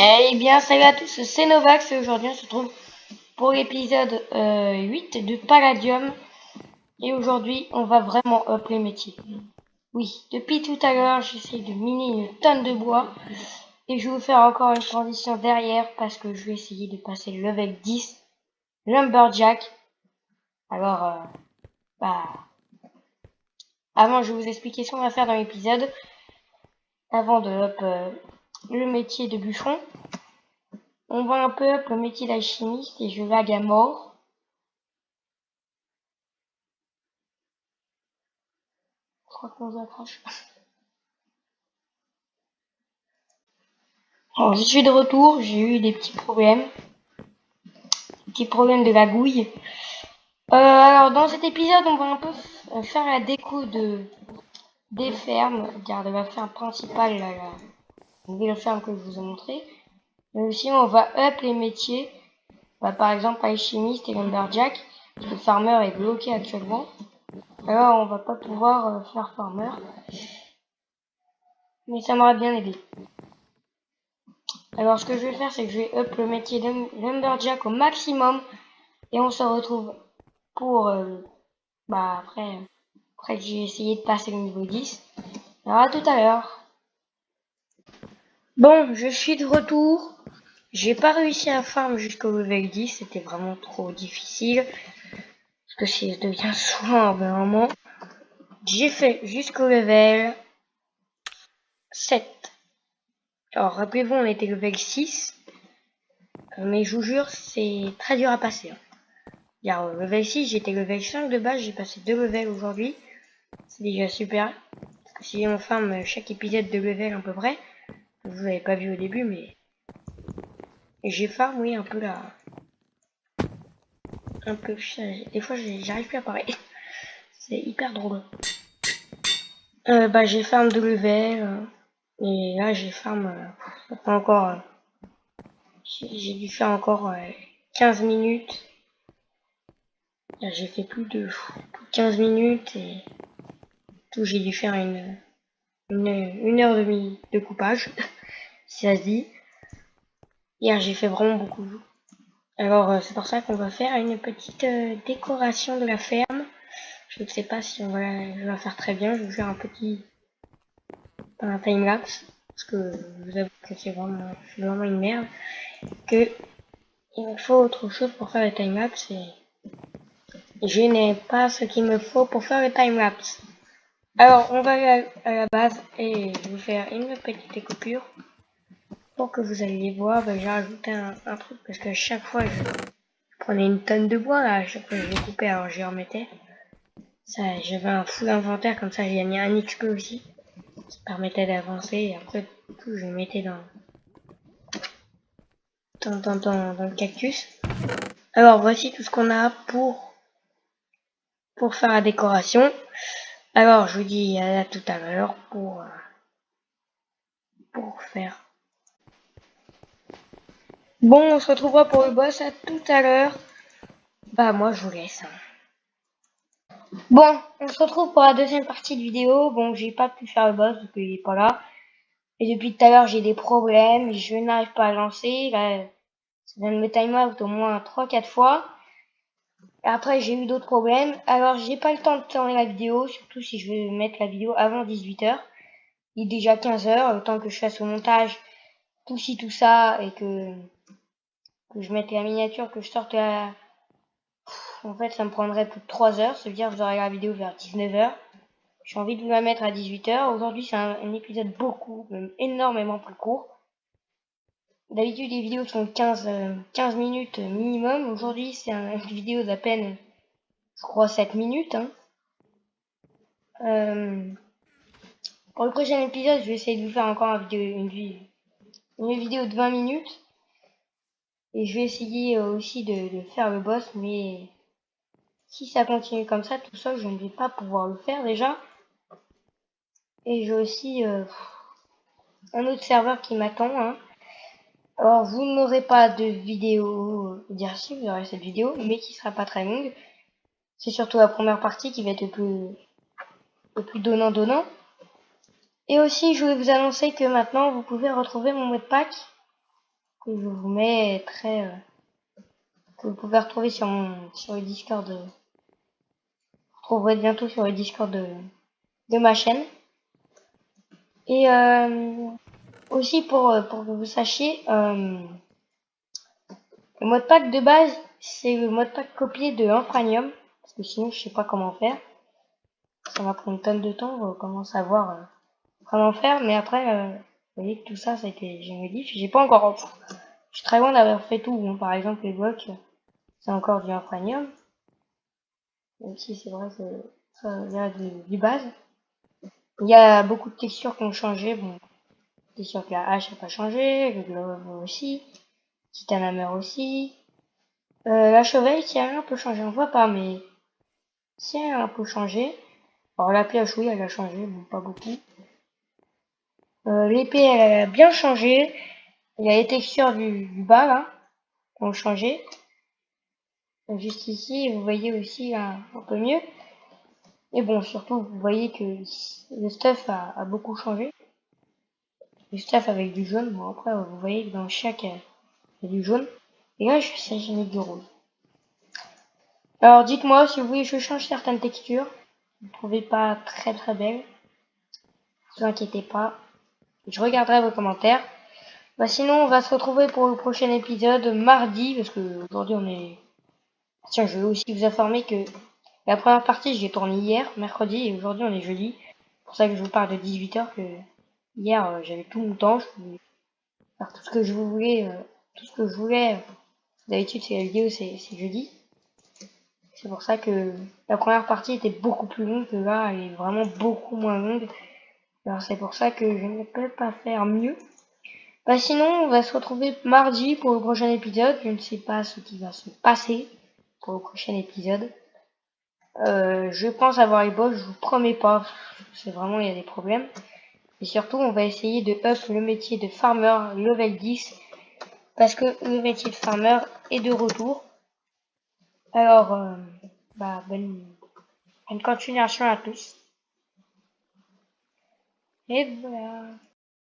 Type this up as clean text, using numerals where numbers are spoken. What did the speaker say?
Eh bien, salut à tous, c'est Novax et aujourd'hui on se retrouve pour l'épisode 8 de Palladium. Et aujourd'hui, on va vraiment up les métiers. Oui, depuis tout à l'heure, j'essaie de miner une tonne de bois. Et je vais vous faire encore une transition derrière parce que je vais essayer de passer le level 10 Lumberjack. Alors, avant, je vais vous expliquer ce qu'on va faire dans l'épisode. Avant de up le métier de bûcheron. On va un peu up le métier d'alchimiste et je lag à mort. Je crois qu'on s'accroche. Alors, je suis de retour, j'ai eu des petits problèmes. De magouille. Alors, dans cet épisode, on va un peu faire la déco des fermes, car de la ferme principale, la nouvelle ferme que je vous ai montré. Mais aussi, on va up les métiers. Par exemple, alchimiste et lumberjack. Le farmer est bloqué actuellement. Alors, on va pas pouvoir faire farmer. Mais ça m'aurait bien aidé. Alors, ce que je vais faire, c'est que je vais up le métier de lumberjack au maximum. Et on se retrouve pour après que j'ai essayé de passer le niveau 10. Alors à tout à l'heure. Bon, je suis de retour. J'ai pas réussi à farm jusqu'au level 10, c'était vraiment trop difficile. Parce que ça devient souvent vraiment. J'ai fait jusqu'au level 7. Alors rappelez-vous, on était level 6. Mais je vous jure, c'est très dur à passer. Car level 6, j'étais level 5 de base, j'ai passé 2 levels aujourd'hui. C'est déjà super. Parce que si on farm chaque épisode de level à peu près, vous n'avez pas vu au début, mais j'ai farm, oui, un peu là. Un peu, des fois j'arrive plus à parler. C'est hyper drôle. J'ai farm de level. Et là j'ai farm, ça fait encore, j'ai dû faire encore 15 minutes. Là j'ai fait plus de 15 minutes et tout, j'ai dû faire une heure et demie de coupage, si ça se dit. Hier j'ai fait vraiment beaucoup. Alors c'est pour ça qu'on va faire une petite décoration de la ferme. Je ne sais pas si je vais la faire très bien. Je vais faire un timelapse. Parce que je vous avoue que c'est vraiment une merde. Que il me faut autre chose pour faire le timelapse et je n'ai pas ce qu'il me faut pour faire le timelapse. Alors on va aller à la base et je vais faire une petite coupure. Pour que vous alliez voir, j'ai rajouté un truc parce que chaque fois je prenais une tonne de bois là, à chaque fois je les coupais alors je les remettais. Ça, j'avais un full inventaire comme ça, j'ai gagné un XP aussi. Ça permettait d'avancer et après tout je le mettais dans le cactus. Alors voici tout ce qu'on a pour faire la décoration. Alors je vous dis à tout à l'heure pour faire. Bon, on se retrouvera pour le boss à tout à l'heure. Moi je vous laisse. Bon, on se retrouve pour la deuxième partie de vidéo. Bon, j'ai pas pu faire le boss parce qu'il est pas là. Et depuis tout à l'heure j'ai des problèmes, je n'arrive pas à lancer. Là, ça vient de me time out au moins 3-4 fois. Et après j'ai eu d'autres problèmes. Alors j'ai pas le temps de tourner la vidéo, surtout si je veux mettre la vidéo avant 18 h. Il est déjà 15 h, le temps que je fasse le montage, tout ci, tout ça, et que je mette la miniature, que je sorte la... En fait ça me prendrait plus de 3 heures, ça veut dire que j'aurai la vidéo vers 19 h. J'ai envie de vous la mettre à 18 h. Aujourd'hui c'est un épisode même énormément plus court. D'habitude les vidéos sont 15 minutes minimum. Aujourd'hui c'est une vidéo d'à peine, je crois, 7 minutes. Hein. Pour le prochain épisode, je vais essayer de vous faire encore une vidéo de 20 minutes. Et je vais essayer aussi de faire le boss, mais si ça continue comme ça, tout seul, je ne vais pas pouvoir le faire déjà. Et j'ai aussi un autre serveur qui m'attend. Hein. Alors, vous n'aurez pas de vidéo, dire si vous aurez cette vidéo, mais qui sera pas très longue. C'est surtout la première partie qui va être le plus donnant. Et aussi, je voulais vous annoncer que maintenant, vous pouvez retrouver mon modpack que je vous mets que vous pouvez retrouver sur le Discord. Vous retrouverez bientôt sur le Discord de ma chaîne. Et aussi pour que vous sachiez, le modpack de base, c'est le modpack copié de Infranium, parce que sinon je sais pas comment faire. Ça va prendre une tonne de temps, on commence à voir comment faire, mais après, vous voyez que tout ça, ça a été générique. J'ai pas encore, je suis très loin d'avoir fait tout. Bon, par exemple, les blocs, c'est encore du Infranium, même si c'est vrai que ça vient du base. Il y a beaucoup de textures qui ont changé. Bon, c'est sûr que la hache n'a pas changé, le glove aussi, Titanhammer aussi. La chevelle, si elle a un peu changé, on voit pas, mais si elle a un peu changé. Alors la pioche, oui, elle a changé, bon, pas beaucoup. L'épée, elle a bien changé. Il y a les textures du bas, là, qui ont changé. Juste ici, vous voyez aussi un peu mieux. Et bon, surtout, vous voyez que le stuff a beaucoup changé. Le stuff avec du jaune. Bon, après, vous voyez que dans chaque, il y a du jaune. Et là, j'ai mis du rose. Alors, dites-moi si vous voulez que je change certaines textures. Vous ne trouvez pas très belles. Ne vous inquiétez pas. Je regarderai vos commentaires. Bah sinon, on va se retrouver pour le prochain épisode mardi, parce que aujourd'hui on est... Tiens, je vais aussi vous informer que la première partie, j'ai tourné hier, mercredi, et aujourd'hui on est jeudi. C'est pour ça que je vous parle de 18h, que hier j'avais tout mon temps, je pouvais faire tout ce que je voulais, tout ce que je voulais. D'habitude, c'est la vidéo, c'est jeudi. C'est pour ça que la première partie était beaucoup plus longue que là, elle est vraiment beaucoup moins longue. Alors c'est pour ça que je ne peux pas faire mieux. Bah sinon, on va se retrouver mardi pour le prochain épisode. Je ne sais pas ce qui va se passer pour le prochain épisode. Je pense avoir les boss, je vous promets pas. C'est vraiment, il y a des problèmes. Et surtout, on va essayer de up le métier de farmer level 10. Parce que le métier de farmer est de retour. Alors, bah, bonne continuation à tous. Et voilà.